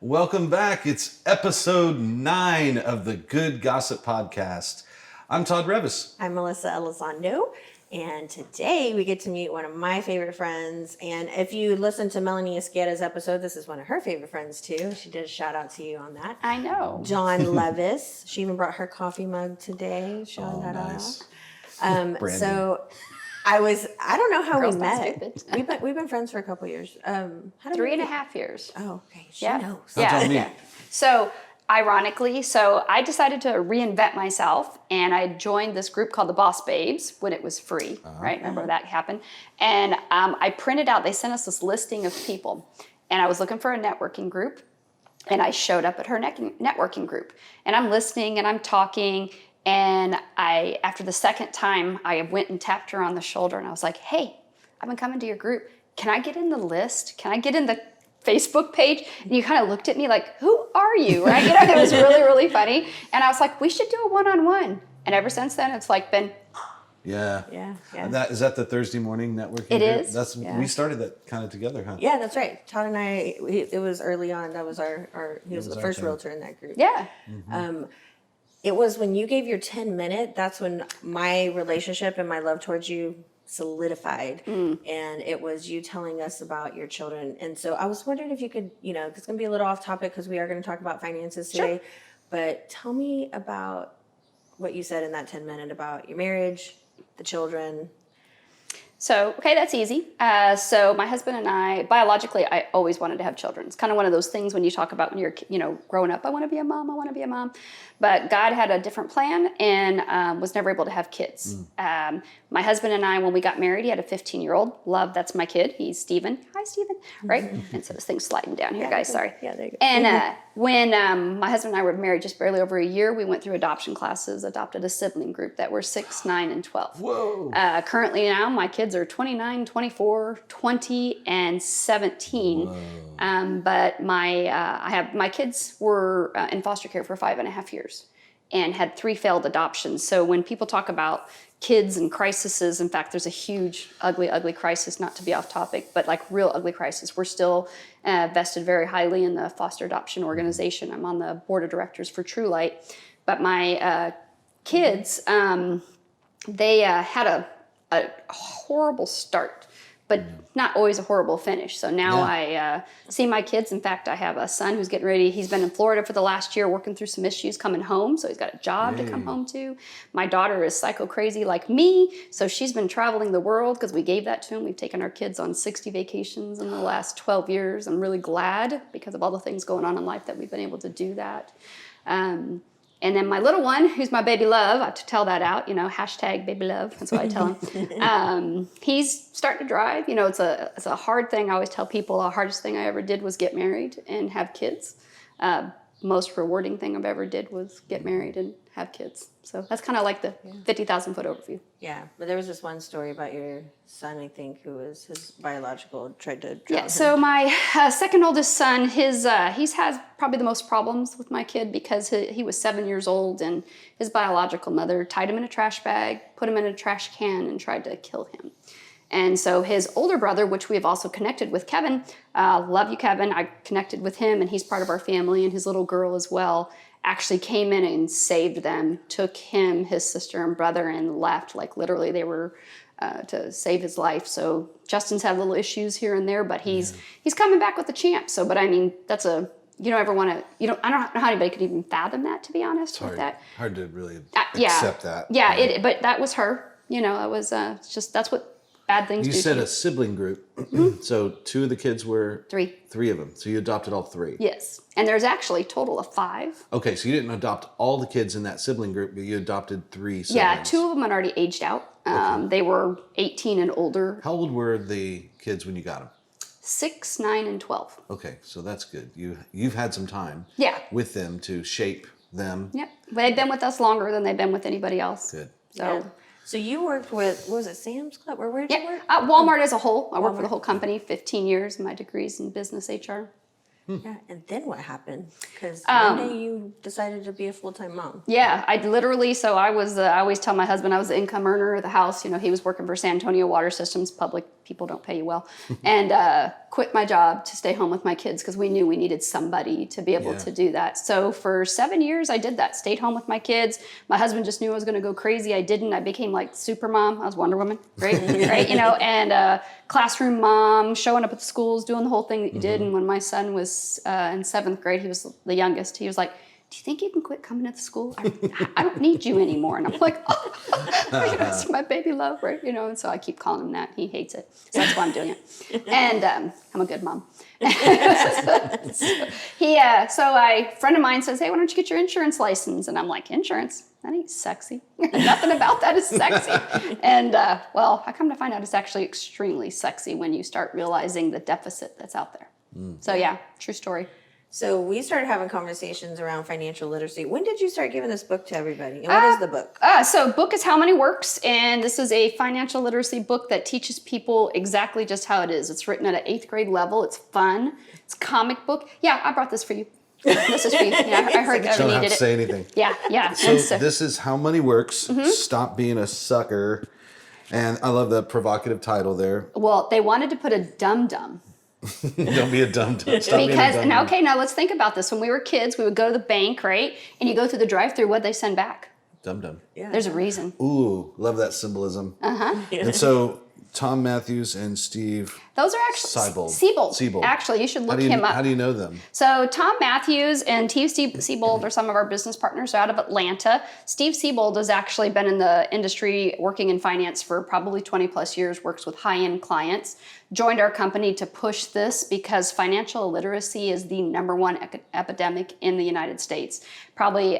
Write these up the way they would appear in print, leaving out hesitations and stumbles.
Welcome back. It's episode 9 of the Good Gossip Podcast. I'm Todd Levis. I'm Melissa Elizondo, and today we get to meet one of my favorite friends. And if you listen to Melanie Esqueda's episode, this is one of her favorite friends too. She did a shout out to you on that. I know. John Levis. She even brought her coffee mug today, showing that nice. off. So I don't know how Girl's we not met. We've been friends for a couple years. How did we meet? 3.5 years. Oh, okay. She Yeah. knows. Don't tell me. So ironically, I decided to reinvent myself, and I joined this group called the Boss Babes when it was free, right? Remember that happened? And I printed out, they sent us this listing of people, and I was looking for a networking group, and I showed up at her networking group, and I'm listening and I'm talking, and after the second time, I went and tapped her on the shoulder, and I was like, hey, I've been coming to your group. Can I get in the list? Can I get in the Facebook page? And you kind of looked at me like, who are you, right? You know, it was really, really funny. And I was like, we should do a one-on-one. And ever since then, it's like been... Yeah. Yeah. Is that the Thursday morning networking It group? is. We started that kind of together, huh? Yeah, that's right. Todd and I, it was early on. That was he was the first realtor in that group. Yeah. It was when you gave your 10-minute, that's when my relationship and my love towards you solidified. And it was you telling us about your children. And so I was wondering if you could, it's going to be a little off topic because we are going to talk about finances today. Sure. But tell me about what you said in that 10-minute about your marriage, the children. So, okay, that's easy. So my husband and I, biologically, I always wanted to have children. It's kind of one of those things when you talk about when you're, growing up, I want to be a mom. But God had a different plan and was never able to have kids. My husband and I, when we got married, he had a 15-year-old. Love, that's my kid. He's Steven. Hi, Steven. Right? And so this thing's sliding down here, guys. Sorry. Yeah, there you go. And when my husband and I were married just barely over a year, we went through adoption classes, adopted a sibling group that were 6, 9, and 12. Whoa. Currently now, my kids are 29, 24, 20, and 17. But my kids were in foster care for 5.5 years and had 3 failed adoptions. So when people talk about kids and crises, in fact, there's a huge, ugly crisis, not to be off topic, but like real ugly crisis. We're still vested very highly in the foster adoption organization. I'm on the board of directors for True Light. But my kids, they had a horrible start, but not always a horrible finish. So now I see my kids. In fact, I have a son who's getting ready. He's been in Florida for the last year working through some issues coming home. So he's got a job to come home to. My daughter is psycho crazy like me. So she's been traveling the world because we gave that to him. We've taken our kids on 60 vacations in the last 12 years. I'm really glad because of all the things going on in life that we've been able to do that. And then my little one, who's my baby love, I have to tell that out, hashtag baby love. That's what I tell him. He's starting to drive. It's a hard thing. I always tell people the hardest thing I ever did was get married and have kids. Most rewarding thing I've ever did was get married and have kids. So that's kind of like the 50,000 foot overview. Yeah, but there was this one story about your son, I think, who was his biological, tried to drown him. So my second oldest son, he's has probably the most problems with my kid because he was 7 years old and his biological mother tied him in a trash bag, put him in a trash can, and tried to kill him. And so his older brother, which we have also connected with, Kevin, love you, Kevin. I connected with him, and he's part of our family, and his little girl as well, actually came in and saved them, took him, his sister, and brother, and left. Like, literally, they were to save his life. So Justin's had little issues here and there, but he's coming back with the champ. So, but I mean, that's you don't ever want to, I don't know how anybody could even fathom that, to be honest. It's with hard to really yeah. accept that. Yeah, but that was her. It was just, that's what bad things do. You said a sibling group. So 2 of the kids were... 3. 3 of them. So you adopted all 3. Yes. And there's actually a total of 5. Okay, so you didn't adopt all the kids in that sibling group, but you adopted 3 siblings. Yeah, 2 of them had already aged out. They were 18 and older. How old were the kids when you got them? 6, 9, and 12. Okay, so that's good. You've had some time with them to shape them. Yep. They've been with us longer than they've been with anybody else. Good. So you worked with, what was it, Sam's Club? Or where did you work? Walmart as a whole. I worked for the whole company, 15 years. My degree's in business HR. Yeah, and then what happened? Because one day you decided to be a full-time mom. Yeah, I literally, so I was, I always tell my husband I was the income earner of the house. He was working for San Antonio Water Systems. Public people don't pay you well. And quit my job to stay home with my kids because we knew we needed somebody to be able to do that. So for 7 years, I did that. Stayed home with my kids. My husband just knew I was going to go crazy. I didn't. I became like super mom. I was Wonder Woman, right? Right? And classroom mom, showing up at the schools, doing the whole thing that you did. And when my son was in 7th grade, he was the youngest. He was like, do you think you can quit coming to the school? I don't need you anymore. And I'm like, it's my baby love, right? And so I keep calling him that. He hates it. So that's why I'm doing it. And I'm a good mom. So a friend of mine says, hey, why don't you get your insurance license? And I'm like, insurance? That ain't sexy. Nothing about that is sexy. And I come to find out it's actually extremely sexy when you start realizing the deficit that's out there. So yeah, true story. So we started having conversations around financial literacy. When did you start giving this book to everybody? And what is the book? So book is How Money Works, and this is a financial literacy book that teaches people exactly just how it is. It's written at an 8th grade level. It's fun. It's a comic book. Yeah, I brought this for you. This is for you. Yeah, I heard that you Don't have needed to it. say anything. Yeah. So this is How Money Works. Stop being a sucker. And I love the provocative title there. Well, they wanted to put a dum-dum. Don't be a dumb. Stop being a dumb. Now let's think about this. When we were kids, we would go to the bank, right? And you go through the drive-through, what'd they send back? Dum. Yeah. There's a reason. Ooh, love that symbolism. And so Tom Matthews and Steve Those are actually Siebold. Actually, you should look him up. How do you know them? So Tom Matthews and Steve Siebold are some of our business partners out of Atlanta. Steve Siebold has actually been in the industry working in finance for probably 20 plus years, works with high-end clients, joined our company to push this because financial illiteracy is the #1 epidemic in the United States. Probably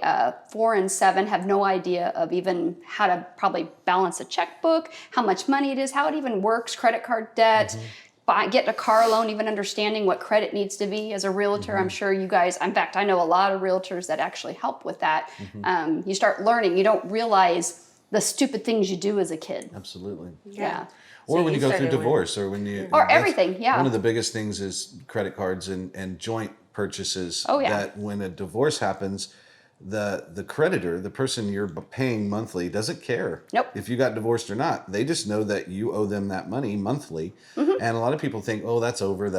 4 in 7 have no idea of even how to probably balance a checkbook, how much money it is, how it even works, credit card debt, getting a car loan, even understanding what credit needs to be. As a realtor, I'm sure you guys, in fact, I know a lot of realtors that actually help with that. You start learning, you don't realize the stupid things you do as a kid. Absolutely. Yeah. Or when you go through divorce, or when you... Or everything, yeah. One of the biggest things is credit cards and joint purchases. Oh, yeah. That when a divorce happens, the creditor, the person you're paying monthly, doesn't care Nope. if you got divorced or not. They just know that you owe them that money monthly. And a lot of people think, oh, that's over.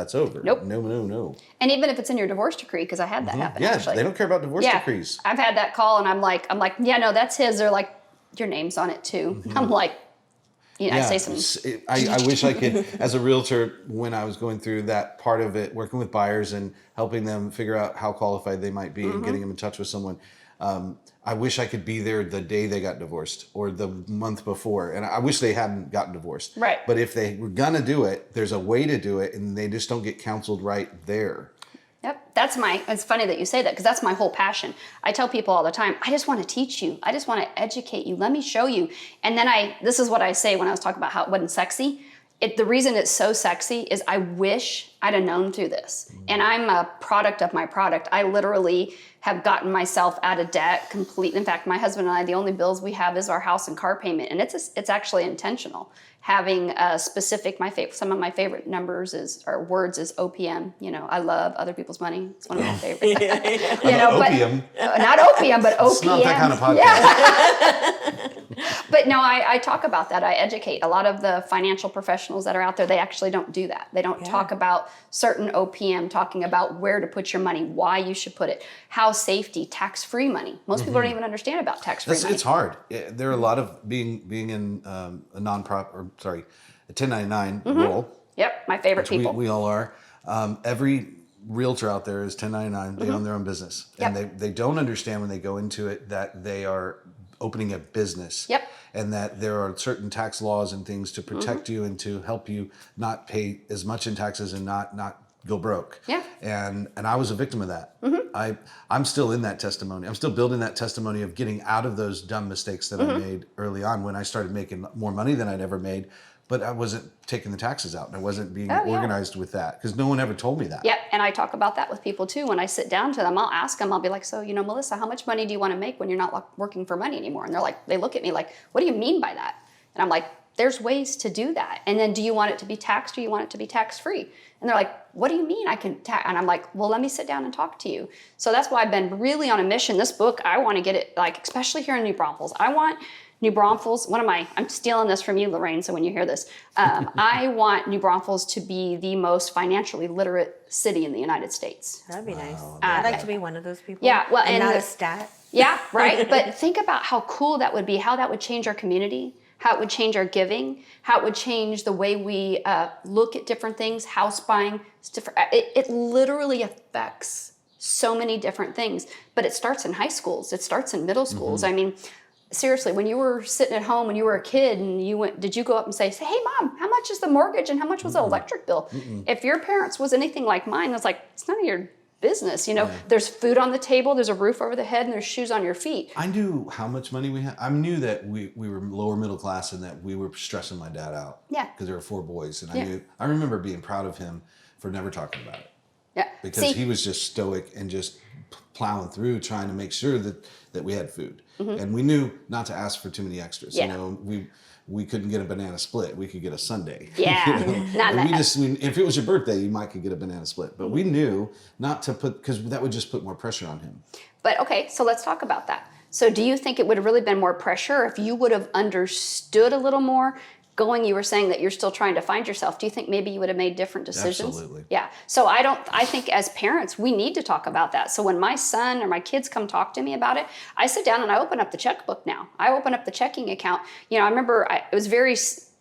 Nope. No. And even if it's in your divorce decree, because I had that happen, Yeah, actually. they don't care about divorce decrees. I've had that call, and I'm like, yeah, no, that's his. They're like, your name's on it too. I'm like, I say something. I wish I could, as a realtor, when I was going through that part of it, working with buyers and helping them figure out how qualified they might be and getting them in touch with someone. I wish I could be there the day they got divorced or the month before. And I wish they hadn't gotten divorced. Right. But if they were going to do it, there's a way to do it, and they just don't get counseled right there. Yep. It's funny that you say that because that's my whole passion. I tell people all the time, I just want to teach you. I just want to educate you. Let me show you. And then this is what I say when I was talking about how it wasn't sexy. The reason it's so sexy is I wish I'd have known through this. And I'm a product of my product. I literally have gotten myself out of debt completely. In fact, my husband and I, the only bills we have is our house and car payment. And it's actually intentional. Having a specific, some of my favorite numbers or words is OPM. I love other people's money. It's one of my favorites. Opium. Not opium, but OPM. It's not that kind of podcast. Yeah. But no, I talk about that. I educate. A lot of the financial professionals that are out there, they actually don't do that. They don't talk about certain OPM, talking about where to put your money, why you should put it, how safety, tax-free money. Most people don't even understand about tax-free money. It's hard. There are a lot of being in a non-profit, a 1099 role. Yep, my favorite people. We all are. Every realtor out there is 1099. They own their own business. Yep. And they don't understand when they go into it that they are opening a business. Yep. And that there are certain tax laws and things to protect you and to help you not pay as much in taxes and not go broke. Yeah. And I was a victim of that. I'm still in that testimony. I'm still building that testimony of getting out of those dumb mistakes that I made early on when I started making more money than I'd ever made. But I wasn't taking the taxes out. And I wasn't being organized with that because no one ever told me that. Yep, and I talk about that with people too. When I sit down to them, I'll ask them, I'll be like, so, Melissa, how much money do you want to make when you're not working for money anymore? And they look at me like, what do you mean by that? And I'm like, there's ways to do that. And then do you want it to be taxed or you want it to be tax-free? And they're like, what do you mean I can tax? And I'm like, well, let me sit down and talk to you. So that's why I've been really on a mission. This book, I want to get it, especially here in New Braunfels. I want New Braunfels, I'm stealing this from you, Lorraine, so when you hear this, I want New Braunfels to be the most financially literate city in the United States. That'd be nice. I'd like to be one of those people. Yeah, well, and not a stat. Yeah, right. But think about how cool that would be, how that would change our community, how it would change our giving, how it would change the way we look at different things, house buying. It literally affects so many different things. But it starts in high schools. It starts in middle schools. I mean, seriously, when you were sitting at home when you were a kid and did you go up and say, hey, Mom, how much is the mortgage and how much was the electric bill? If your parents was anything like mine, it's like, it's none of your business. There's food on the table, there's a roof over the head, and there's shoes on your feet. I knew how much money we had. I knew that we were lower middle class and that we were stressing my dad out. Yeah. Because there were 4 boys. And I remember being proud of him for never talking about it. Yeah. Because he was just stoic and just plowing through trying to make sure that we had food. And we knew not to ask for too many extras. Yeah. We couldn't get a banana split. We could get a sundae. Yeah. If it was your birthday, you could get a banana split. But we knew not to because that would just put more pressure on him. But okay, so let's talk about that. So do you think it would have really been more pressure if you would have understood a little more? You were saying that you're still trying to find yourself. Do you think maybe you would have made different decisions? Absolutely. Yeah. So I think as parents, we need to talk about that. So when my son or my kids come talk to me about it, I sit down and I open up the checkbook now. I open up the checking account. I remember it was very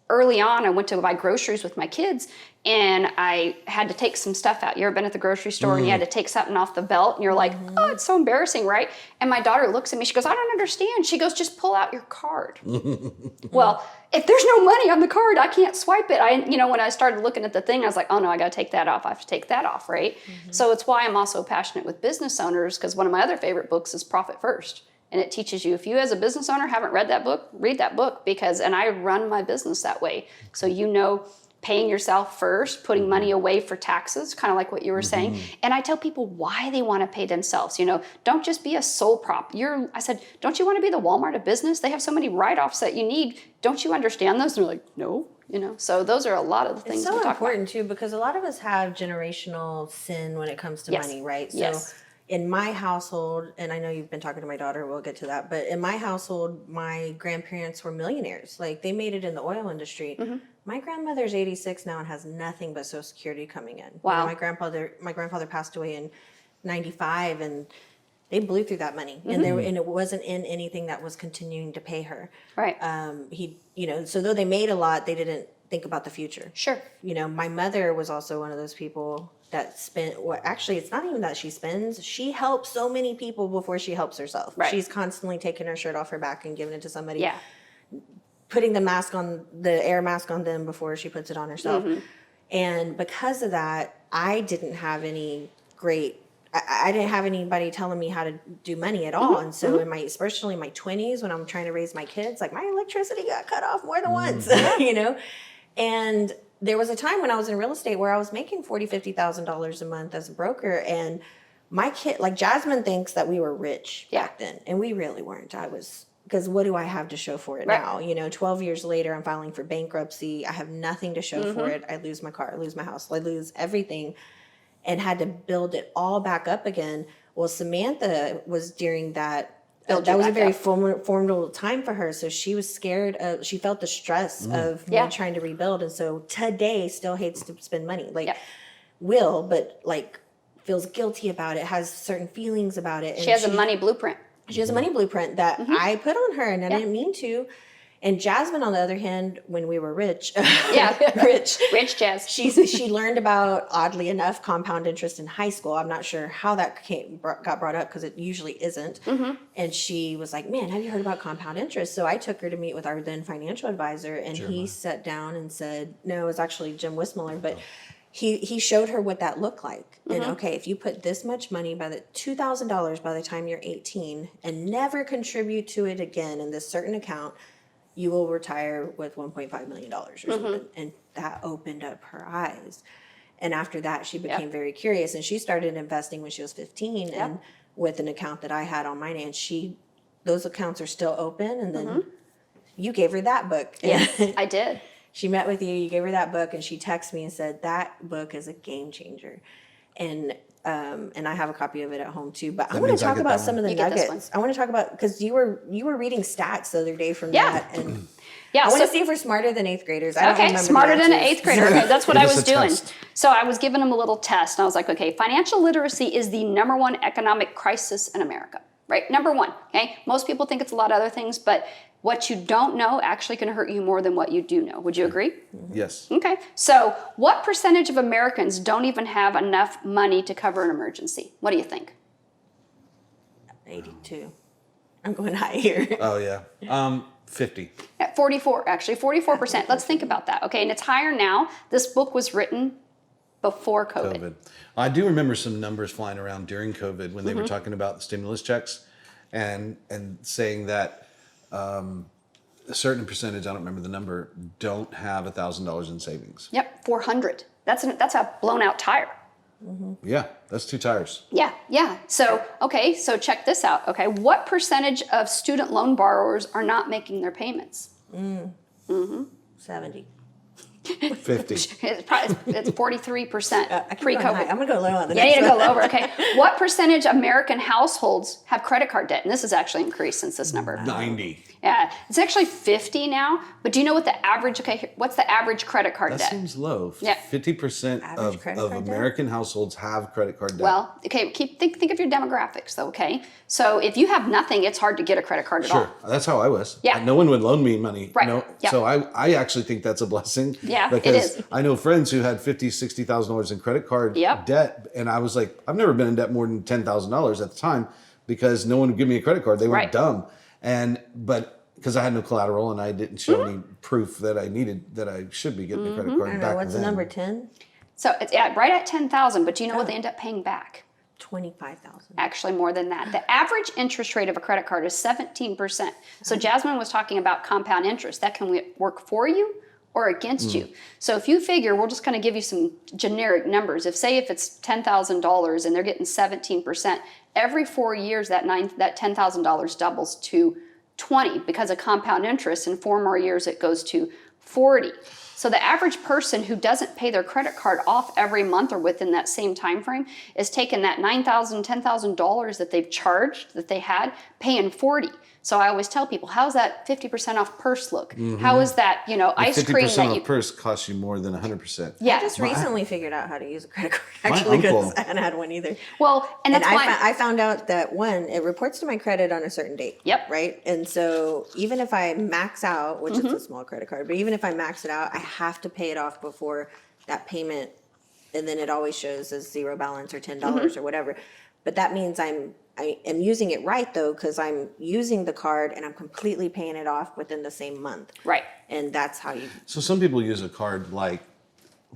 early on, I went to buy groceries with my kids and I had to take some stuff out. You ever been at the grocery store and you had to take something off the belt and you're like, oh, it's so embarrassing, right? And my daughter looks at me, she goes, I don't understand. She goes, just pull out your card. Well, if there's no money on the card, I can't swipe it. When I started looking at the thing, I was like, oh no, I got to take that off. I have to take that off, right? So it's why I'm also passionate with business owners, because one of my other favorite books is Profit First. And it teaches you, if you as a business owner haven't read that book, read that book, and I run my business that way. So paying yourself first, putting money away for taxes, kind of like what you were saying. And I tell people why they want to pay themselves. Don't just be a sole prop. I said, don't you want to be the Walmart of business? They have so many write-offs that you need. Don't you understand those? And they're like, no. So those are a lot of the things we talk about. It's so important too, because a lot of us have generational sin when it comes to money, right? So in my household, and I know you've been talking to my daughter, we'll get to that, but in my household, my grandparents were millionaires. Like they made it in the oil industry. My grandmother's 86 now and has nothing but Social Security coming in. Wow. My grandfather passed away in 95 and they blew through that money. And it wasn't in anything that was continuing to pay her. Right. So though they made a lot, they didn't think about the future. Sure. My mother was also one of those people that actually, it's not even that she spends. She helps so many people before she helps herself. Right. She's constantly taking her shirt off her back and giving it to somebody. Yeah. Putting the air mask on them before she puts it on herself. And because of that, I didn't have I didn't have anybody telling me how to do money at all. And so especially in my 20s, when I'm trying to raise my kids, like my electricity got cut off more than once, and there was a time when I was in real estate where I was making $40,000, $50,000 a month as a broker. And my kid, like Jasmine thinks that we were rich back then. And we really weren't. Because what do I have to show for it now? 12 years later, I'm filing for bankruptcy. I have nothing to show for it. I lose my car, I lose my house, I lose everything, and had to build it all back up again. Well, Samantha was during that. That was a very formidable time for her. So she was scared she felt the stress of me trying to rebuild. And so today still hates to spend money. But feels guilty about it, has certain feelings about it. And she has a money blueprint. She has a money blueprint that I put on her and I didn't mean to. And Jasmine, on the other hand, when we were rich, rich Jazz, she learned about, oddly enough, compound interest in high school. I'm not sure how that got brought up because it usually isn't. And she was like, man, have you heard about compound interest? So I took her to meet with our then financial advisor, and he sat down and said, no, it was actually Jim Wismiller, but he showed her what that looked like. And okay, if you put this much money $2,000 by the time you're 18 and never contribute to it again in this certain account, you will retire with $1.5 million or something. And that opened up her eyes. And after that, she became very curious. And she started investing when she was 15 and with an account that I had on my name. Those accounts are still open. And then you gave her that book. Yes, I did. She met with you, you gave her that book, and she texted me and said, that book is a game changer. And and I have a copy of it at home too. But I That want means to I talk get about that some of the You get this nuggets. I want to talk about, because you were reading stats the other day from Yeah. that, and Yeah. I want to so- see if we're smarter than eighth graders. I don't Okay, remember smarter the than an answers. eighth grader. Okay, that's what Give I us was a doing. test. So I was giving them a little test, and I was like, okay, financial literacy is the number one economic crisis in America, right? Number one, okay? Most people think it's a lot of other things, but what you don't know actually can hurt you more than what you do know. Would you agree? Yes. Okay, so what percentage of Americans don't even have enough money to cover an emergency? What do you think? 82. I'm going high here. Oh yeah. 50. At 44, actually, 44%. Let's think about that, okay? And it's higher now. This book was written before COVID. COVID. I do remember some numbers flying around during COVID when they were talking about the stimulus checks, and saying that a certain percentage, I don't remember the number, don't have $1,000 in savings. Yep, 400. That's a blown out tire. Yeah, that's 2 tires. Yeah. So, okay, so check this out. Okay, what percentage of student loan borrowers are not making their payments? 70. 50. It's 43% I keep going high. pre-COVID. I'm going to go low on the Yeah, you next need to one. go lower. Okay, what percentage of American households have credit card debt? And this has actually increased since this number. 90. Yeah, it's actually 50 now. But do you know what the average? Okay, what's the average credit card That debt? seems low. Yeah. 50% Average of credit card debt? American households have credit card debt. Well, okay, think of your demographics though. Okay, so if you have nothing, it's hard to get a credit card at all. Sure, that's how I was. Yeah. No one would loan me money. Right. No, Yep. so I actually think that's a blessing. Yeah, it because is. I know friends who had $50,000-$60,000 in credit card Yep. debt, and I was like, I've never been in debt more than $10,000 at the time because no one would give me a credit card. They were Right. dumb, but because I had no collateral and I didn't show Mm-hmm. any proof that I needed that I should be getting a credit card I don't back know. What's the then. number? 10? So it's right at 10,000. But do you know what they end up paying back? 25,000. Actually, more than that. The average interest rate of a credit card is 17%. So Jasmine was talking about compound interest. That can work for you or against you. So if you figure, we're just going to give you some generic numbers. If it's $10,000 and they're getting 17%, every 4 years that $10,000 doubles to 20 because of compound interest. In 4 more years, it goes to 40. So the average person who doesn't pay their credit card off every month or within that same time frame is taking that $9,000, $10,000 that they've charged, that they had, paying 40. So I always tell people, how's that 50% off purse look? How is that, ice cream 50% that of you... a purse costs you more than 100%. Yeah. I just recently figured out how to use a credit card, My actually, because uncle- I hadn't had one either. Well, and that's why... I found out that, one, it reports to my credit on a certain date. Yep. Right? And so even if I max out, which is a small credit card, but even if I max it out, I have to pay it off before that payment, and then it always shows as zero balance or $10 or whatever. But that means I am using it right, though, because I'm using the card and I'm completely paying it off within the same month. Right. And that's how you... So some people use a card like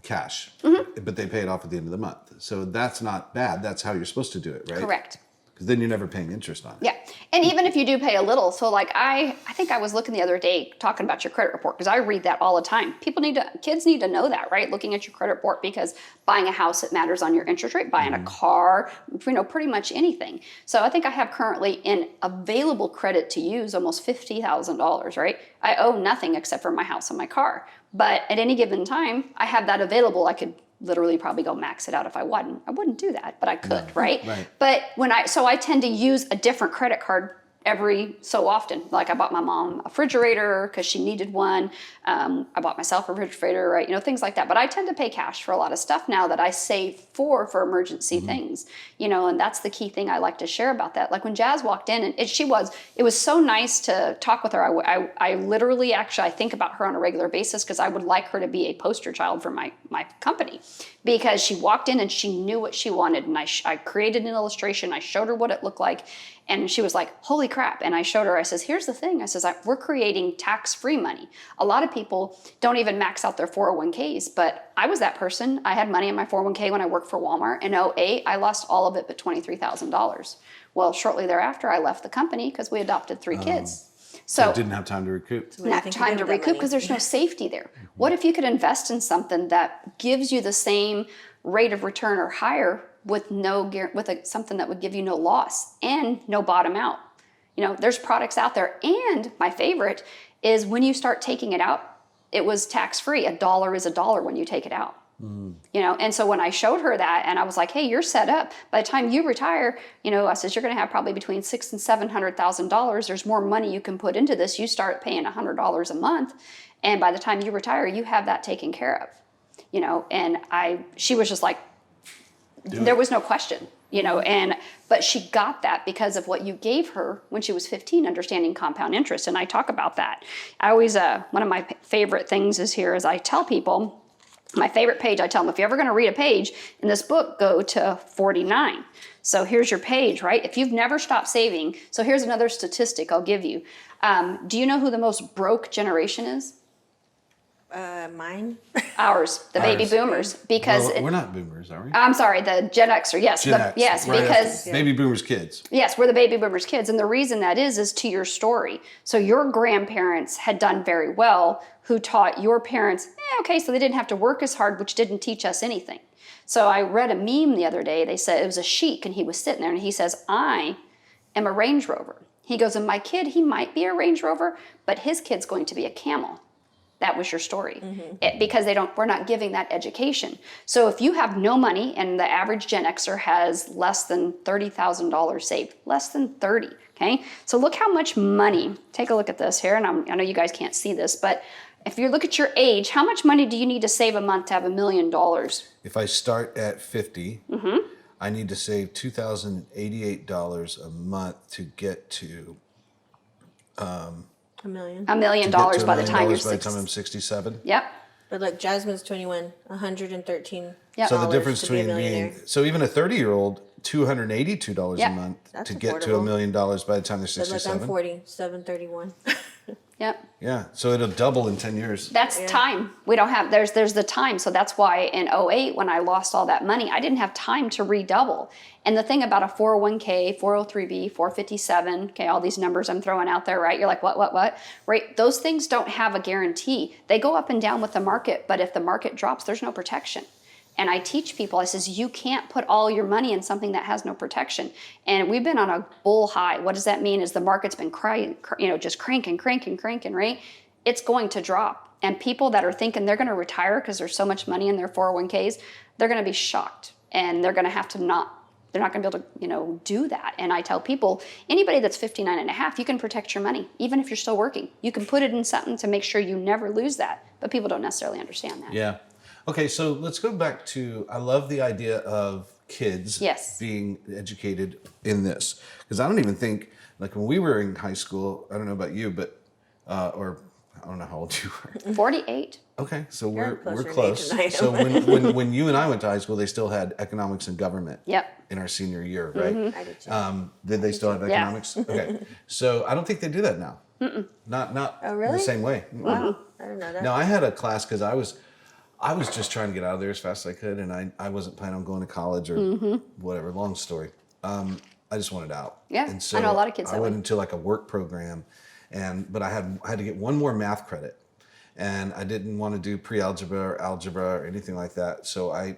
cash, but they pay it off at the end of the month. So that's not bad. That's how you're supposed to do it, right? Correct. Because then you're never paying interest on it. Yeah. And even if you do pay a little, so like I think I was looking the other day talking about your credit report, because I read that all the time. Kids need to know that, right? Looking at your credit report, because buying a house, it matters on your interest rate, buying a car, pretty much anything. So I think I have currently in available credit to use almost $50,000, right? I owe nothing except for my house and my car. But at any given time, I have that available. I could literally probably go max it out if I wanted. I wouldn't do that, but I could, right? But so I tend to use a different credit card every so often. Like I bought my mom a refrigerator because she needed one. I bought myself a refrigerator, right? Things like that. But I tend to pay cash for a lot of stuff now that I save for emergency things, and that's the key thing I like to share about that. Like when Jazz walked in, and it was so nice to talk with her. I literally, actually, I think about her on a regular basis because I would like her to be a poster child for my company, because she walked in and she knew what she wanted. And I created an illustration. I showed her what it looked like. And she was like, holy crap. And I showed her, I says, here's the thing. I says, we're creating tax-free money. A lot of people don't even max out their 401ks, but I was that person. I had money in my 401k when I worked for Walmart. In 2008, I lost all of it but $23,000. Well, shortly thereafter, I left the company because we adopted 3 kids. So I didn't have time to recoup. What do you not think you time did to with that recoup money? because there's no safety there. What if you could invest in something that gives you the same rate of return or higher with something that would give you no loss and no bottom out? There's products out there, and my favorite is when you start taking it out, it was tax free. $1 is $1 when you take it out. You know, and so when I showed her that, and I was like, "Hey, you're set up. By the time you retire, you know," I says, "you're going to have probably between $600,000 and $700,000. There's more money you can put into this. You start paying $100 a month, and by the time you retire, you have that taken care of." You know, and she was just like, there was no question. You know, but she got that because of what you gave her when she was 15, understanding compound interest. And I talk about that. I always, one of my favorite things is I tell people, my favorite page, I tell them, if you're ever going to read a page in this book, go to 49. So here's your page, right? If you've never stopped saving, so here's another statistic I'll give you. Do you know who the most broke generation is? Mine. Ours, the baby boomers, because we're not boomers, are we? I'm sorry, the Gen Xer, yes, yes, right because baby boomers kids. Yes, we're the baby boomers kids, and the reason that is to your story. So your grandparents had done very well, who taught your parents, okay, so they didn't have to work as hard, which didn't teach us anything. So I read a meme the other day. They said it was a sheik, and he was sitting there, and he says, "I am a Range Rover." He goes, "And my kid, he might be a Range Rover, but his kid's going to be a camel." That was your story. Because we're not giving that education. So if you have no money, and the average Gen Xer has less than $30,000 saved, less than 30, okay? So look how much money, take a look at this here, and I know you guys can't see this, but if you look at your age, how much money do you need to save a month to have $1 million? If I start at 50, I need to save $2,088 a month to get to $1 million. $1 million by the time you're 60. By the time I'm 67. Yep. But look, Jasmine's 21, 113. Yep. So the difference to be a between millionaire. so even a 30-year-old, $282 Yeah. a month That's to get to affordable. $1 million by the time they're But look, 67. I'm 40, 731. Yep. Yeah, so it'll double in 10 years. That's time. We don't have, there's the time. So that's why in '08, when I lost all that money, I didn't have time to redouble. And the thing about a 401k, 403b, 457, okay, all these numbers I'm throwing out there, right? You're like, what? Right? Those things don't have a guarantee. They go up and down with the market, but if the market drops, there's no protection. And I teach people, I says, you can't put all your money in something that has no protection. And we've been on a bull high. What does that mean? Is the market's been just cranking, right? It's going to drop. And people that are thinking they're going to retire because there's so much money in their 401ks, they're going to be shocked. And they're going to have to they're not going to be able to, do that. And I tell people, anybody that's 59 and a half, you can protect your money, even if you're still working. You can put it in something to make sure you never lose that. But people don't necessarily understand that. Yeah. Okay, so let's go back to, I love the idea of kids being educated in this. Because I don't even think, like when we were in high school, I don't know about you, but, or I don't know how old you were. 48. Okay, so You're we're closer in age close. than I am. So when you and I went to high school, they still had economics and government in our senior year, right? I did too. Did they still have economics? Okay, so I don't think they do that now. Not Oh, in really? the same way. Wow, I didn't know that. No, I had a class because I was just trying to get out of there as fast as I could, and I wasn't planning on going to college or whatever. Long story. I just wanted out. Yeah, and so I know a lot of kids I that went way. into like a work program, but I had to get one more math credit, and I didn't want to do pre-algebra or algebra or anything like that. So I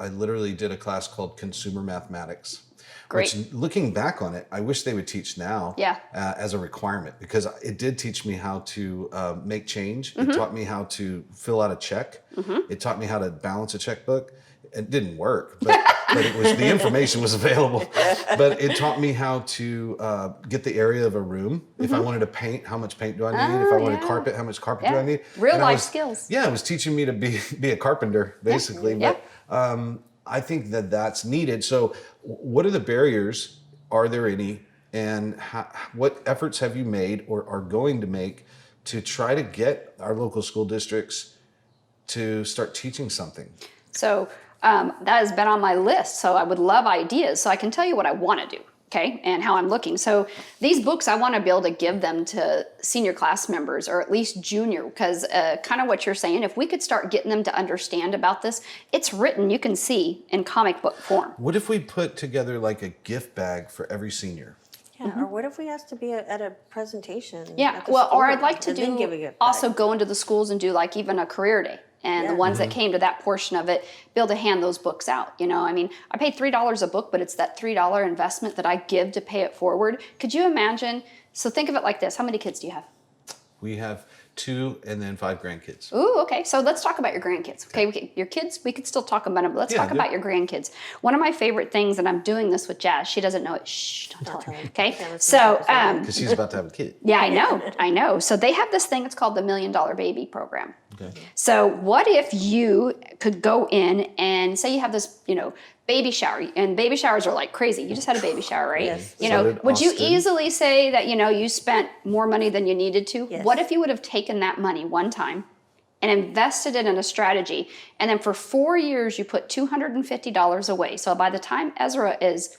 literally did a class called Consumer Mathematics. Great. Which, looking back on it, I wish they would teach now as a requirement, because it did teach me how to make change. It taught me how to fill out a check. It taught me how to balance a checkbook. It didn't work, but it was, the information was available. But it taught me how to get the area of a room. If I wanted to paint, how much paint do I need? If I wanted carpet, how much carpet do I need? Real life skills. Yeah, it was teaching me to be a carpenter, basically. But I think that that's needed. So what are the barriers? Are there any? And what efforts have you made or are going to make to try to get our local school districts to start teaching something? So that has been on my list. So I would love ideas. So I can tell you what I want to do. Okay, and how I'm looking. So these books, I want to be able to give them to senior class members or at least junior, because kind of what you're saying, if we could start getting them to understand about this, it's written, you can see, in comic book form. What if we put together like a gift bag for every senior? Yeah, or what if we asked to be at a presentation? Yeah, at the well, or school I'd like to and then give a gift also bag? go into the schools and do like even a career day. And the ones that came to that portion of it, be able to hand those books out. I mean, I pay $3 a book, but it's that $3 investment that I give to pay it forward. Could you imagine? So think of it like this. How many kids do you have? We have 2 and then 5 grandkids. Ooh, okay. So let's talk about your grandkids. Okay, your kids, we could still talk about them, but let's talk about your grandkids. One of my favorite things, and I'm doing this with Jazz. She doesn't know it. Shh, don't tell her. Okay. So, Because she's about to have a kid. yeah, I know. So they have this thing. It's called the $1 Million Baby Program. Okay. So what if you could go in and say you have this, baby shower, and baby showers are like crazy. You just had a baby shower, right? Yes. Would you easily say that, you spent more money than you needed to? Yes. What if you would have taken that money one time and invested it in a strategy, and then for 4 years you put $250 away? So by the time Ezra is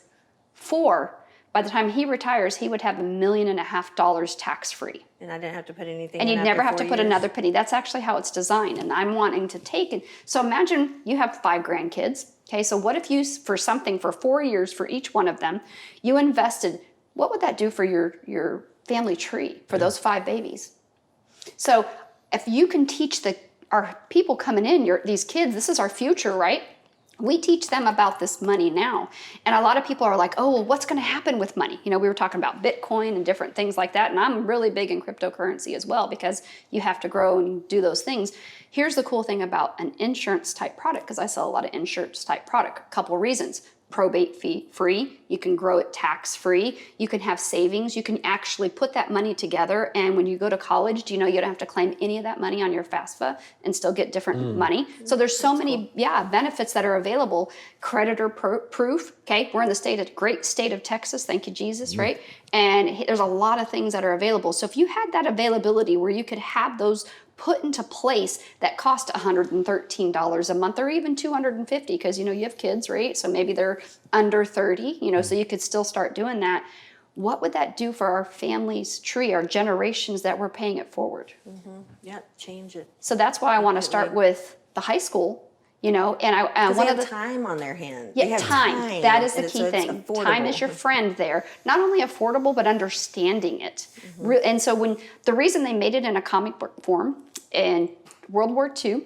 4, by the time he retires, he would have $1.5 million tax-free. And I didn't have to put anything And in you'd never after have to 4 put years. another penny. That's actually how it's designed. And I'm wanting to take it. So imagine you have 5 grandkids. Okay, so what if you, for 4 years for each one of them, you invested, what would that do for your family tree for those 5 babies? So if you can teach our people coming in, these kids, this is our future, right? We teach them about this money now. And a lot of people are like, oh, well, what's going to happen with money? We were talking about Bitcoin and different things like that. And I'm really big in cryptocurrency as well, because you have to grow and do those things. Here's the cool thing about an insurance type product, because I sell a lot of insurance type product. A couple of reasons. Probate fee free. You can grow it tax free. You can have savings. You can actually put that money together. And when you go to college, do you know you don't have to claim any of that money on your FAFSA and still get different money? So there's so many benefits that are available. Creditor proof. Okay, we're in the great state of Texas. Thank you, Jesus, right? And there's a lot of things that are available. So if you had that availability where you could have those put into place that cost $113 a month, or even $250, because you have kids, right? So maybe they're under 30, so you could still start doing that. What would that do for our family's tree, our generations that we're paying it forward? Yep, change it. So that's why I want to start with the high school, and One of the time on their hands. They have time. That is the and key so it's thing. affordable. Time is your friend there. Not only affordable, but understanding it. And so the reason they made it in a comic book form in World War II,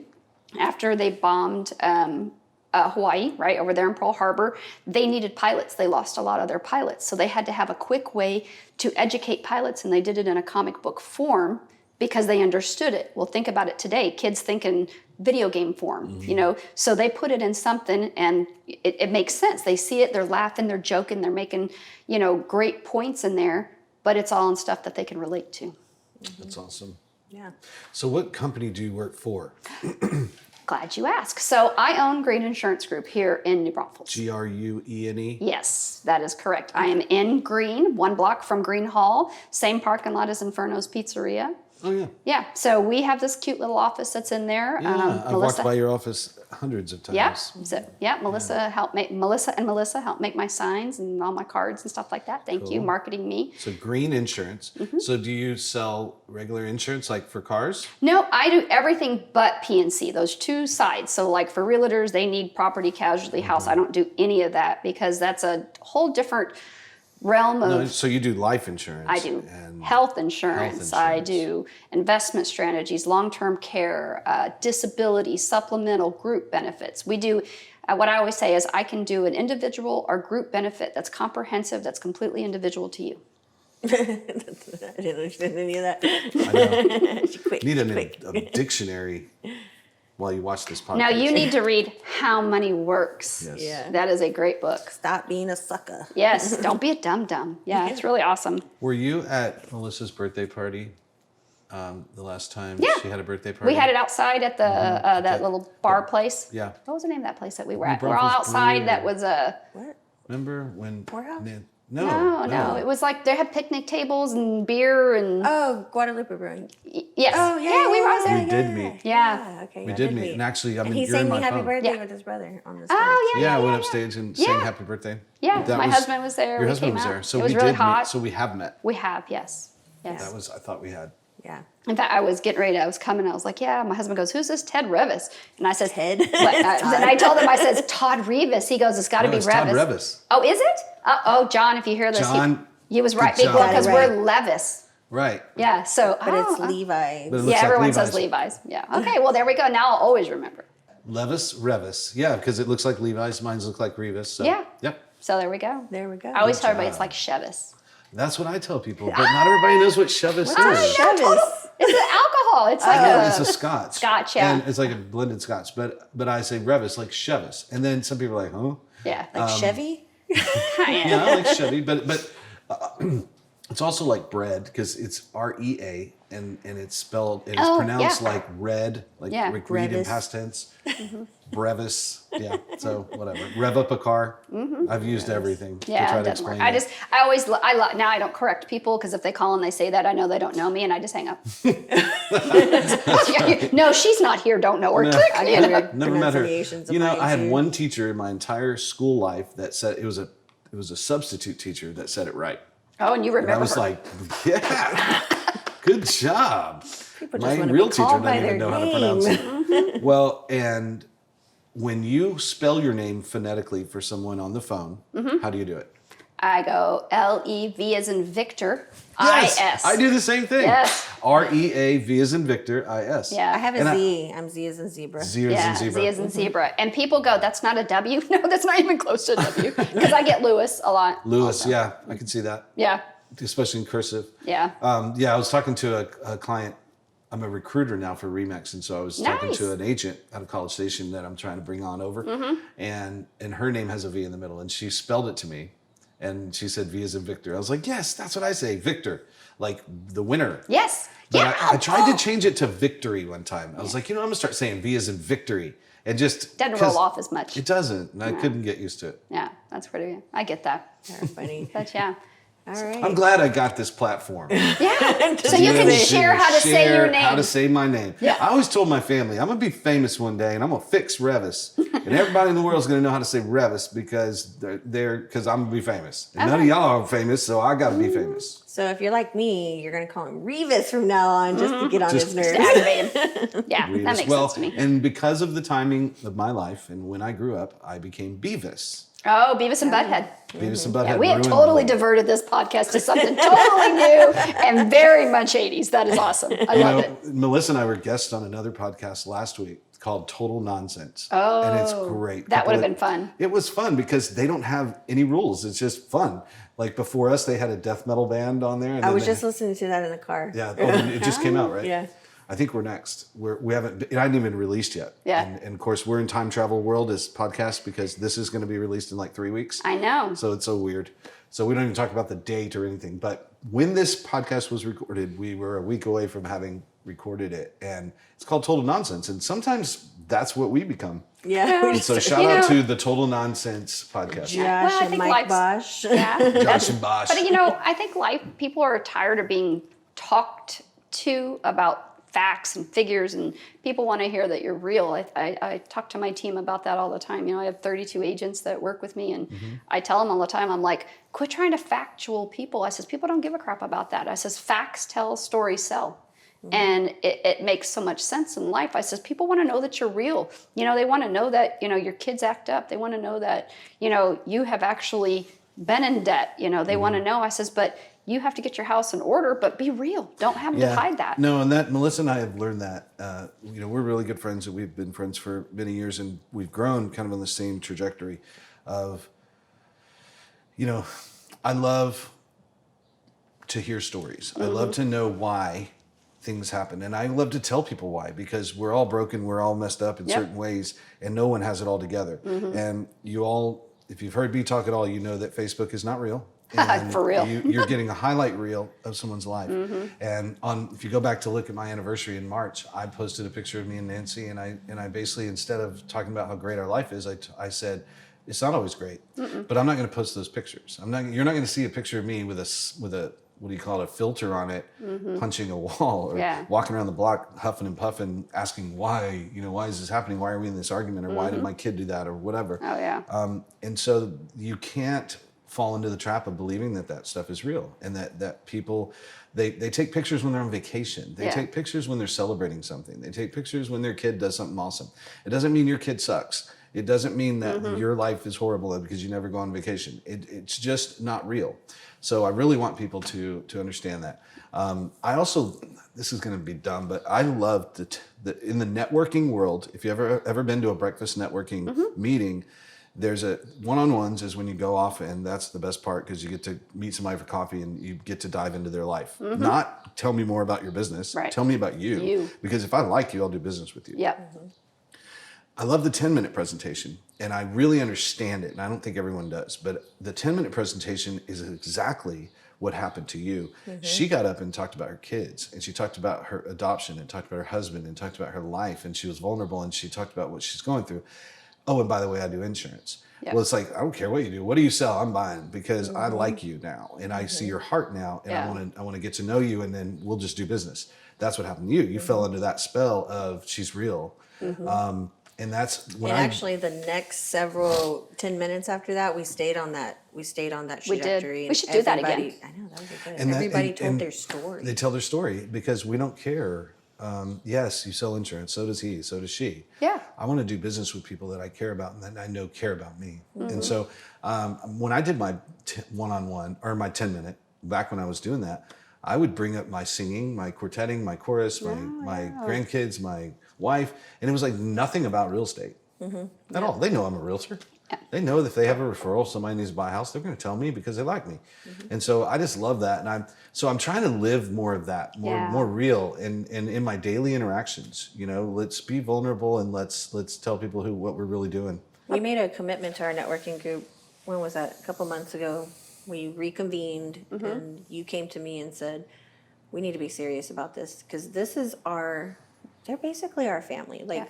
after they bombed Hawaii, right, over there in Pearl Harbor, they needed pilots. They lost a lot of their pilots. So they had to have a quick way to educate pilots, and they did it in a comic book form because they understood it. Well, think about it today. Kids think in video game form, so they put it in something, and it makes sense. They see it, they're laughing, they're joking, they're making, great points in there, but it's all in stuff that they can relate to. That's awesome. Yeah. So what company do you work for? Glad you asked. So I own Gruene Insurance Group here in New Braunfels. Gruene? Yes, that is correct. I am in Green, 1 block from Green Hall, same parking lot as Inferno's Pizzeria. Oh, yeah. Yeah, so we have this cute little office that's in there. Yeah, I've walked by your office hundreds of times. Yeah, Melissa helped make my signs and all my cards and stuff like that. Thank you, marketing me. So Gruene Insurance. So do you sell regular insurance like for cars? No, I do everything but P&C, those 2 sides. So like for realtors, they need property, casualty, house. I don't do any of that because that's a whole different realm of... No, so you do life insurance. I do and health insurance. I do investment strategies, long-term care, disability, supplemental, group benefits. We do, what I always say is I can do an individual or group benefit that's comprehensive, that's completely individual to you. I didn't understand any of that. I know. Need a dictionary while you watch this podcast. Now you need to read How Money Works. Yes. Yeah. That is a great book. Stop being a sucker. Yes, don't be a dum-dum. Yeah, it's really awesome. Were you at Melissa's birthday party the last time she had a birthday party? We had it outside at the that little bar place. Yeah. What was the name of that place that we were at? We're all Braunfels outside. Brewery. That was a... What? Remember when... Poorhouse? No. It was like they had picnic tables and beer and... Oh, Guadalupe Brewing. Yes. Oh, yeah. we were out there. We did meet. Yeah. Okay. We I did meet. And actually, I mean, he you're sang in me my happy phone. birthday Yeah. with his brother on the stage. Oh, Yeah, I went upstage and sang Yeah. happy birthday. Yeah, That my husband was there. Your We husband came was out. there. So It was we really did hot. meet. So we have met. We have, yes. That was, I thought we had. Yeah. In fact, I was getting ready. I was coming. I was like, "Yeah." My husband goes, "Who's this Ted Revis?" And I said, Ted? What? Then I told him, I said, "Todd Revis." He goes, "It's got to No, be it's Revis." Todd Revis. Oh, is it? John, if you hear this, John, he was right. good job. Because Got it we're Levis. Right. Yeah. So, But it's Levi. But it looks yeah, like everyone says Levi's. Levi's. Yeah. Okay. Well, there we go. Now I'll always remember. Levis, Revis. Yeah, because it looks like Levi's. Mine look like Revis. So. Yeah. Yep. So there we go. There we go. I always tell everybody it's like Chevis. That's what I tell people, but not everybody knows what Chevis is. Chevis. It's an alcohol. It's like It's a Scotch. Scotch, yeah. And it's like a blended Scotch. But I say Revis, like Chevis. And then some people are like, huh? Yeah. Like Chevy? Yeah, I like Chevy. But it's also like bread because it's REA and it's spelled, and it's pronounced like red, like read in Brevis. past tense. Brevis. Yeah. So whatever. Rev up a car. I've used everything to Yeah, try it to doesn't work. explain it. I always, now I don't correct people because if they call and they say that, I know they don't know me and I just hang up. No, she's not here. Don't know her. Click. I You know? Never met her. pronunciations of You know, mine, I had too. one teacher in my entire school life that said it was a substitute teacher that said it right. Oh, and you remember And I was her. like, yeah, good job. People just My want to real be teacher called doesn't by even their know how to name. pronounce it. Well, and when you spell your name phonetically for someone on the phone, how do you do it? I go Lev as in Victor, Yes, IS. I do the same thing. Yes. REAV as in Victor, IS. Yeah. I have And a Z. I'm Z as in zebra. Z as Yeah, in zebra. Z as in zebra. And people go, that's not a W. No, that's not even close to a W. Because I get Lewis a lot. Lewis, also. yeah, I can see that, Yeah. especially in cursive. Yeah. Yeah, I was talking to a client. I'm a recruiter now for Remix, and so I was talking Nice. to an agent out of College Station that I'm trying to bring on over, and her name has a V in the middle, and she spelled it to me, and she said V as in Victor. I was like, yes, that's what I say, Victor, like the winner. Yes. But Yeah. I tried to change it to victory one time. I was like, I'm gonna start saying V as in victory, and just Doesn't 'cause roll off as much. It doesn't, and I couldn't get used to it. Yeah, that's pretty good. I get that. They're funny. But yeah. All right. I'm glad I got this platform. Yeah. So you can Really share how to say your share How to name. say my name. Yeah. I always told my family, I'm gonna be famous one day, and I'm gonna fix Revis, and everybody in the world is gonna know how to say Revis because because I'm gonna be famous. And none of y'all are famous, so I gotta be famous. So if you're like me, you're going to call him Revis from now on just to get on his nerves. Activate him. Yeah, that Revis. makes Well, sense to me. and because of the timing of my life and when I grew up, I became Beavis. Oh, Beavis and Butthead. Beavis and Butthead. Yeah, we had ruined totally me. diverted this podcast to something totally new and very much 80s. That is awesome. I You love know, it. Melissa and I were guests on another podcast last week called Total Nonsense. Oh, and it's great. That would have People been fun. It was fun because they don't have any rules. It's just fun. Like before us, they had a death metal band on there. And I then was they- just listening to that in the car. Yeah, it just came out, right? Yeah. I think we're next. We haven't. It hadn't even released yet. Yeah. And of course, we're in Time Travel World as podcast because this is going to be released in like 3 weeks. I know. So it's so weird. So we don't even talk about the date or anything. But when this podcast was recorded, we were a week away from having recorded it, and it's called Total Nonsense. And sometimes that's what we become. Yeah. And so shout out to the Total Nonsense podcast. Josh Well, I and think Mike life's- Bosch. Yeah. Josh and Bosch. But I think people are tired of being talked to about facts and figures, and people want to hear that you're real. I talk to my team about that all the time. I have 32 agents that work with me, and I tell them all the time, I'm like, quit trying to factual people. I says, people don't give a crap about that. I says, facts tell, stories sell. And it makes so much sense in life. I says, people want to know that you're real. They want to know that, your kids act up. They want to know that, you have actually been in debt. They want to know. I says, but you have to get your house in order, but be real. Don't have to hide that. No, and that Melissa and I have learned that. We're really good friends, and we've been friends for many years, and we've grown kind of on the same trajectory of, I love to hear stories. I love to know why things happen, and I love to tell people why, because we're all broken, we're all messed up in certain ways, and no one has it all together. And you all, if you've heard me talk at all, you know that Facebook is not real. And For real. you're getting a highlight reel of someone's life. And if you go back to look at my anniversary in March, I posted a picture of me and Nancy, and I basically, instead of talking about how great our life is, I said, it's not always great, but I'm not going to post those pictures. You're not going to see a picture of me with a what do you call it, a filter on it, punching a wall, or walking around the block huffing and puffing, asking why, why is this happening? Why are we in this argument? Or why did my kid do that? Or whatever. Oh, yeah. And so you can't fall into the trap of believing that stuff is real, and that people, they take pictures when they're on vacation. They take pictures when they're celebrating something. They take pictures when their kid does something awesome. It doesn't mean your kid sucks. It doesn't mean that your life is horrible because you never go on vacation. It's just not real. So I really want people to understand that. I also, this is going to be dumb, but I love in the networking world, if you ever been to a breakfast networking meeting, There's a one-on-ones is when you go off, and that's the best part because you get to meet somebody for coffee and you get to dive into their life. Not tell me more about your business. Right. Tell me about you. Because if I like you, I'll do business with you. Yep. I love the 10-minute presentation, and I really understand it, and I don't think everyone does. But the 10-minute presentation is exactly what happened to you. She got up and talked about her kids, and she talked about her adoption, and talked about her husband, and talked about her life, and she was vulnerable, and she talked about what she's going through. Oh, and by the way, I do insurance. Yep. Well, it's like, I don't care what you do. What do you sell? I'm buying because I like you now, and I see your heart now, and I want to get to know you, and then we'll just do business. That's what happened to you. You fell under that spell of she's real. And that's when actually the next several 10 minutes after that, we stayed on that trajectory. We should do that again. I know, that was good. And Everybody told their story. They tell their story because we don't care. Yes, you sell insurance. So does he. So does she. Yeah. I want to do business with people that I care about and that I know care about me. And so when I did my one-on-one or my 10-minute, back when I was doing that, I would bring up my singing, my quartetting, my chorus, my grandkids, my wife, and it was like nothing about real estate at all. They know I'm a realtor. Yeah. They know that if they have a referral, somebody needs to buy a house, they're going to tell me because they like me. And so I just love that. And I'm trying to live more of that, more real and in my daily interactions, let's be vulnerable and let's tell people what we're really doing. We made a commitment to our networking group. When was that? A couple months ago. We reconvened and you came to me and said, we need to be serious about this because they're basically our family. Like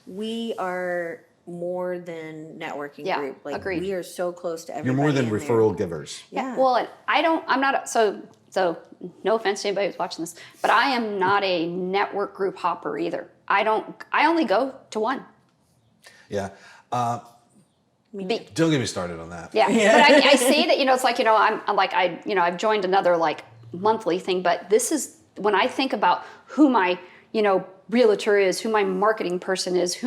we are more than networking group. Like agreed. We are so close to everybody. You're more than in referral there. givers. Yeah. Well, and I'm not, so no offense to anybody who's watching this, but I am not a network group hopper either. I only go to one. Yeah. Don't get me started on that. Yeah. But I say that, it's like, I'm like, I've joined another like monthly thing, but this is when I think about who my, realtor is, who my marketing person is,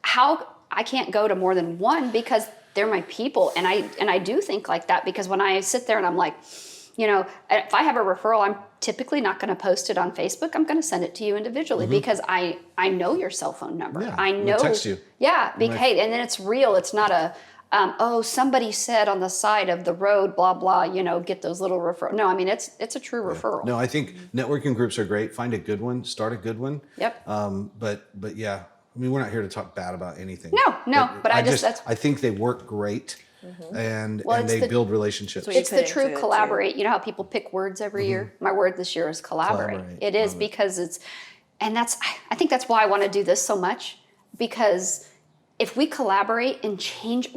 how I can't go to more than one because they're my people. And I do think like that because when I sit there and I'm like, if I have a referral, I'm typically not going to post it on Facebook. I'm going to send it to you individually because I know your cell phone number. Yeah, I know. text you. Yeah. Hey, and then it's real. It's not a, somebody said on the side of the road, blah, blah, get those little referrals. No, I mean, it's a true referral. No, I think networking groups are great. Find a good one, start a good one. Yep. But yeah, I mean, we're not here to talk bad about anything. No, but I think they work great and they build relationships. It's the true collaborate. You know how people pick words every year? My word this year is collaborate. It is because I think that's why I want to do this so much because if we collaborate and change,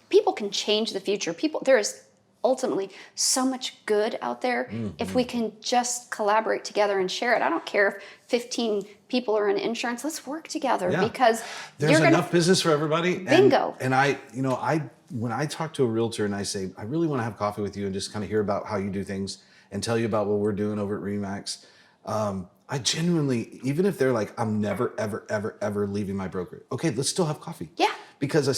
people can change the future. There is ultimately so much good out there if we can just collaborate together and share it. I don't care if 15 people are in insurance. Let's work together because there's enough business for everybody. Bingo. And when I talk to a realtor and I say, I really want to have coffee with you and just kind of hear about how you do things and tell you about what we're doing over at RE/MAX, I genuinely, even if they're like, I'm never, ever, ever, ever leaving my broker. Okay, let's still have coffee. Yeah. Because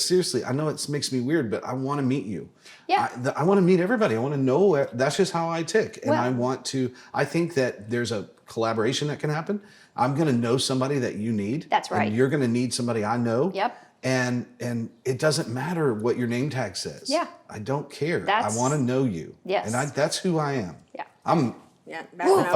I know it makes me weird, but I want to meet you. Yeah. I want to meet everybody. I want to know, that's just how I tick. And I think that there's a collaboration that can happen. I'm going to know somebody that you need. That's right. And you're going to need somebody I know. Yep. And it doesn't matter what your name tag says. Yeah. I don't care. I want to know you. Yes. And that's who I am. Yeah. Back when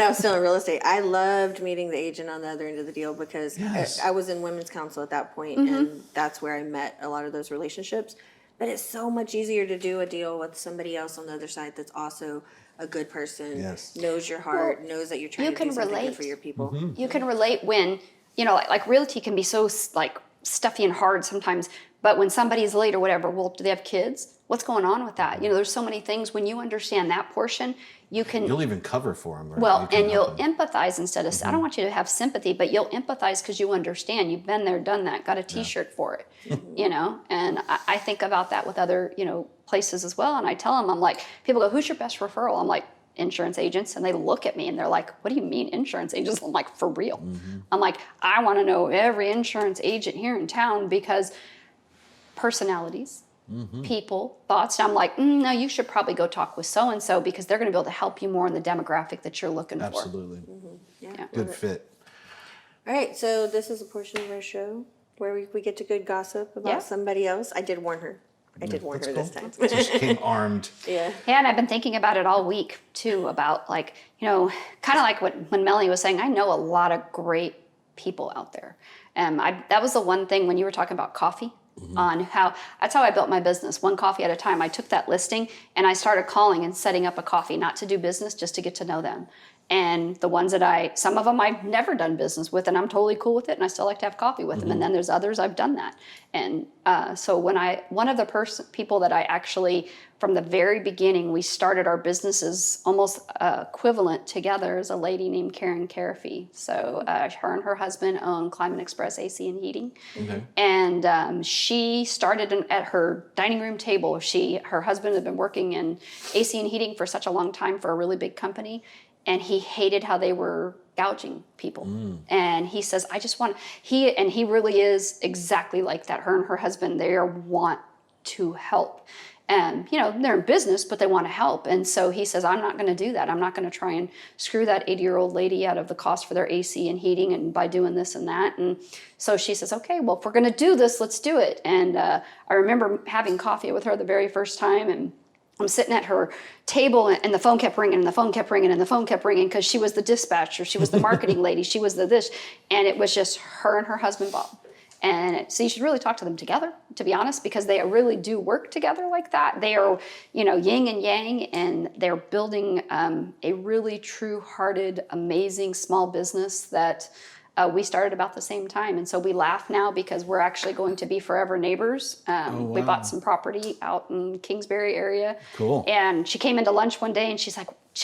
I was still in real estate, I loved meeting the agent on the other end of the deal because I was in women's counsel at that point, and that's where I met a lot of those relationships. But it's so much easier to do a deal with somebody else on the other side that's also a good person, knows your heart, knows that you're trying to do something good for your people. You can relate when, like realty can be so like stuffy and hard sometimes, but when somebody's late or whatever, well, do they have kids? What's going on with that? There's so many things when you understand that portion, you'll even cover for them. Right? Well, you'll empathize instead of, I don't want you to have sympathy, but you'll empathize because you understand. You've been there, done that, got a t-shirt for it, and I think about that with other, places as well. And I tell them, I'm like, people go, who's your best referral? I'm like, insurance agents. And they look at me and they're like, what do you mean insurance agents? I'm like, for real. I'm like, I want to know every insurance agent here in town because personalities, people, thoughts. And I'm like, no, you should probably go talk with so-and-so because they're going to be able to help you more in the demographic that you're looking Absolutely. for. Good fit. All right, so this is a portion of our show where we get to good gossip about Yeah. somebody else. I did warn her. This time. So she came armed. Yeah. Yeah, and I've been thinking about it all week too, about like, kind of like when Melanie was saying, I know a lot of great people out there. That was the one thing when you were talking about coffee, on that's how I built my business, one coffee at a time. I took that listing and I started calling and setting up a coffee, not to do business, just to get to know them. And the ones that some of them I've never done business with, and I'm totally cool with it, and I still like to have coffee with them. And then there's others I've done that. And so one of the people that I actually, from the very beginning, we started our businesses almost equivalent together, is a lady named Karen Carafee. So her and her husband own Climate Express AC and Heating. Okay. And she started at her dining room table. Her husband had been working in AC and Heating for such a long time for a really big company. And he hated how they were gouging people. And he says, he really is exactly like that. Her and her husband, they want to help. And, they're in business, but they want to help. And so he says, I'm not going to do that. I'm not going to try and screw that 80-year-old lady out of the cost for their AC and heating and by doing this and that. And so she says, okay, well, if we're going to do this, let's do it. And I remember having coffee with her the very first time, and I'm sitting at her table and the phone kept ringing and the phone kept ringing and the phone kept ringing because she was the dispatcher, she was the marketing lady, she was the this, and it was just her and her husband Bob. And so you should really talk to them together, to be honest, because they really do work together like that. They are, yin and yang, and they're building a really true-hearted, amazing small business that we started about the same time. And so we laugh now because we're actually going to be forever neighbors. We bought some property out in Kingsbury area. Cool. And she came into lunch one day and she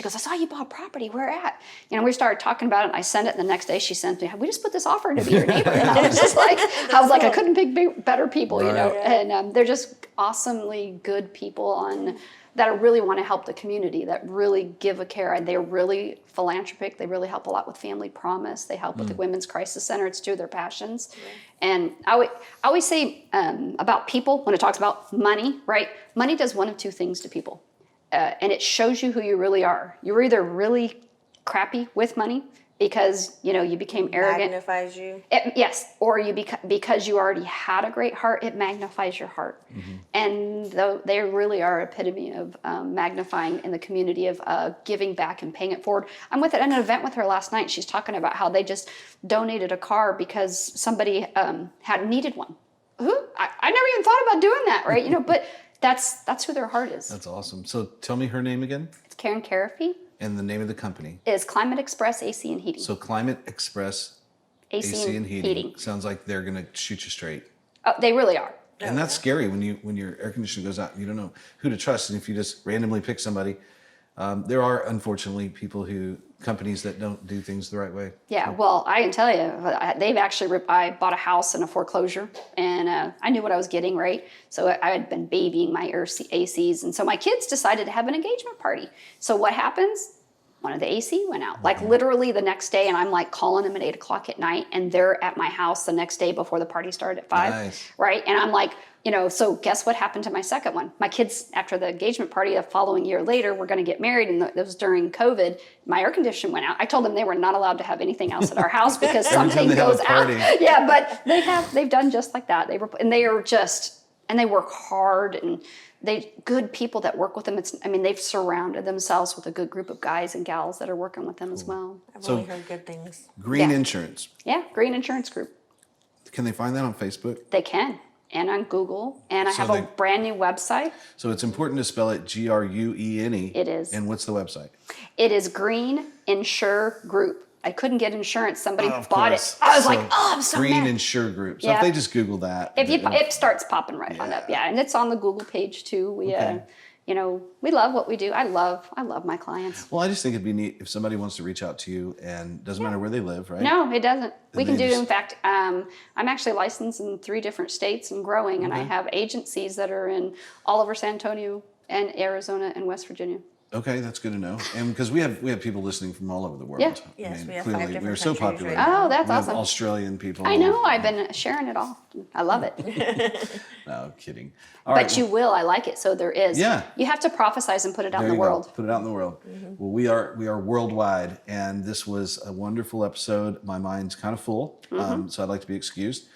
goes, I saw you bought property, where at? We started talking about it, and I sent it, and the next day she sent me, we just put this offer to be your neighbor. And I was like, I couldn't pick better people, and they're just awesomely good people that really want to help the community, that really give a care, and they're really philanthropic. They really help a lot with Family Promise. They help with the Women's Crisis Center. It's two of their passions. And I always say about people, when it talks about money, right? Money does one of two things to people. And it shows you who you really are. You're either really crappy with money because, you became arrogant. Magnifies you. Yes. Or because you already had a great heart, it magnifies your heart. And they really are epitome of magnifying in the community of giving back and paying it forward. I'm at an event with her last night. She's talking about how they just donated a car because somebody had needed one. I never even thought about doing that, right? But that's who their heart is. That's awesome. So tell me her name again. It's Karen Carafee. And the name of the company. Is Climate Express AC and Heating. So Climate Express AC and Heating. Sounds like they're going to shoot you straight. Oh, they really are. And that's scary when your air conditioner goes out. You don't know who to trust, and if you just randomly pick somebody, there are unfortunately companies that don't do things the right way. Yeah, well, I can tell you, they've actually. I bought a house in a foreclosure, and I knew what I was getting, right? So I had been babying my ACs, and so my kids decided to have an engagement party. So what happens? One of the AC went out, like literally the next day, and I'm like calling them at 8:00 at night, and they're at my house the next day before the party started at 5, Nice. right? And I'm like, so guess what happened to my second one? My kids, after the engagement party the following year later, were going to get married, and this was during COVID. My air conditioner went out. I told them they were not allowed to have anything else at our house because something goes out. Yeah, but they've done just like that. They work hard, and good people that work with them. They've surrounded themselves with a good group of guys and gals that are working with them as well. I've only heard good things. Gruene Insurance. Yeah, Gruene Insurance Group. Can they find that on Facebook? They can, and on Google, and I have a brand new website. So it's important to spell it Gruene. It is. And what's the website? It is Gruene Insure Group. I couldn't get insurance. Somebody Of bought course. it. I was like, I'm so Gruene mad. Insure Group. So Yeah. if they just Google that. It starts popping right on up. Yeah, and it's on the Google page too. We we love what we do. I love my clients. Well, I just think it'd be neat if somebody wants to reach out to you, and doesn't matter where they live, right? No, it doesn't. We can do. they In fact, I'm actually licensed in 3 different states and growing, and I have agencies that are in all over San Antonio and Arizona and West Virginia. Okay, that's good to know. And because we have people listening from all over the world. Yeah. Yes, we have clearly 5 different we're so countries popular. right now. Oh, that's we awesome. have Australian people. I know. I've been sharing it all. I love it. No, I'm kidding. All right. But you will. I like it. So there is. Yeah. You have to prophesize and put it out in There the you go. world. Put it out in the world. Well, we are worldwide, and this was a wonderful episode. My mind's kind of full, so I'd like to be excused.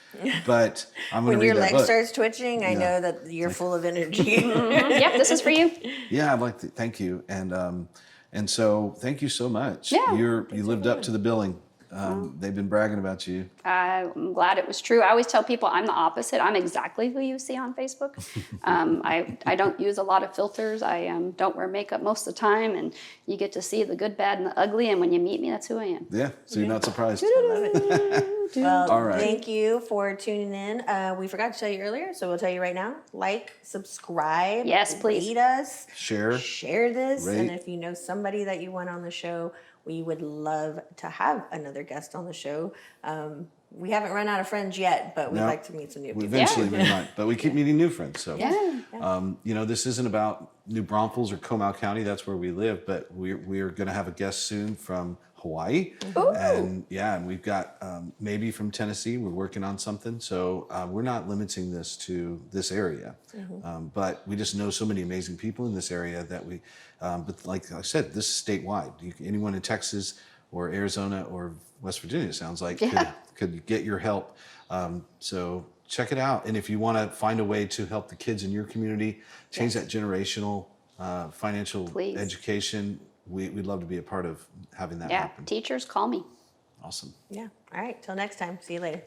but I'm going When to your read that leg book. starts twitching, I know that you're full of energy. Yep, this is for you. Yeah, I'd like to thank you, and so thank you so much. Yeah. You lived up to the billing. They've been bragging about you. I'm glad it was true. I always tell people I'm the opposite. I'm exactly who you see on Facebook. I don't use a lot of filters. I don't wear makeup most of the time, and you get to see the good, bad, and the ugly. And when you meet me, that's who I am. Yeah, so you're not surprised. Well, All right. thank you for tuning in. We forgot to tell you earlier, so we'll tell you right now. Like, subscribe. Yes, please. Rate us. Share. Share this. Rate. And if you know somebody that you want on the show, we would love to have another guest on the show. We haven't run out of friends yet, but we'd No. like to meet some new people. Eventually we might, but we keep meeting new friends. So, Yeah. this isn't about New Braunfels or Comal County. That's where we live, but we're going to have a guest soon from Hawaii, and we've got maybe from Tennessee. We're working on something, so we're not limiting this to this area, but we just know so many amazing people in this area that we. But like I said, this is statewide. Anyone in Texas or Arizona or West Virginia, it sounds like, could get your help. So check it out. And if you want to find a way to help the kids in your community, change that generational financial education, we'd love to be a part of having that happen. Teachers, call me. Awesome. Yeah. All right. Till next time. See you later.